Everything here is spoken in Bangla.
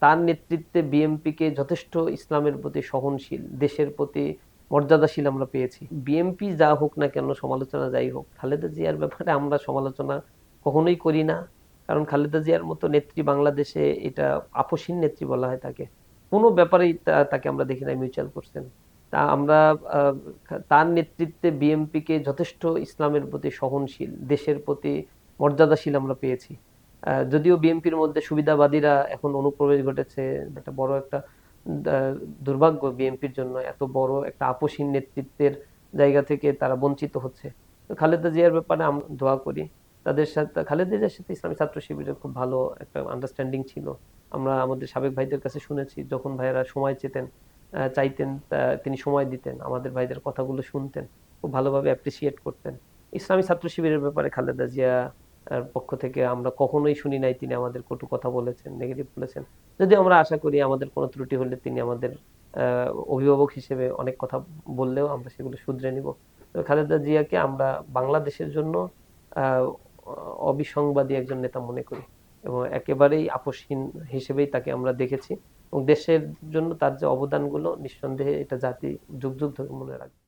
তার নেতৃত্বে বিএনপিকে যথেষ্ট ইসলামের প্রতি সহনশীল, দেশের প্রতি মর্যাদাশীল আমরা পেয়েছি। বিএনপি যা হোক না কেন, সমালোচনা যাই হোক, খালেদা জিয়ার ব্যাপারে আমরা সমালোচনা কখনোই করি না। কারণ খালেদা জিয়ার মতো নেত্রী বাংলাদেশে, এটা আপসহীন নেত্রী বলা হয় তাকে, কোনো ব্যাপারেই তাকে আমরা দেখি না মিউচুয়াল করছেন। তা আমরা আহ, তার নেতৃত্বে বিএনপিকে যথেষ্ট ইসলামের প্রতি সহনশীল, দেশের প্রতি মর্যাদাশীল আমরা পেয়েছি। যদিও বিএনপির মধ্যে সুবিধাবাদীরা এখন অনুপ্রবেশ ঘটেছে, একটা বড় একটা দুর্ভাগ্য বিএনপির জন্য, এত বড় একটা আপসহীন নেতৃত্বের জায়গা থেকে তারা বঞ্চিত হচ্ছে। তো খালেদা জিয়ার ব্যাপারে আমরা দোয়া করি। তাদের সাথে, খালেদা জিয়ার সাথে ইসলামী ছাত্র শিবিরের খুব ভালো একটা আন্ডারস্ট্যান্ডিং ছিল। আমরা আমাদের সাবেক ভাইদের কাছে শুনেছি, যখন ভাইয়েরা সময় চাইতেন, তিনি সময় দিতেন, আমাদের ভাইদের কথাগুলো শুনতেন, খুব ভালোভাবে অ্যাপ্রিসিয়েট করতেন। ইসলামী ছাত্র শিবিরের ব্যাপারে খালেদা জিয়া পক্ষ থেকে আমরা কখনোই শুনি নাই তিনি আমাদের কটু কথা বলেছেন, নেগেটিভ বলেছেন। যদিও আমরা আশা করি আমাদের কোনো ত্রুটি হলে তিনি আমাদের অভিভাবক হিসেবে অনেক কথা বললেও আমরা সেগুলো শুধরে নিব। তো খালেদা জিয়াকে আমরা বাংলাদেশের জন্য আহ অবিসংবাদী একজন নেতা মনে করি, এবং একেবারেই আপসহীন হিসেবেই তাকে আমরা দেখেছি, এবং দেশের জন্য তার যে অবদানগুলো, নিঃসন্দেহে এটা জাতি যুগ যুগ ধরে মনে রাখবে।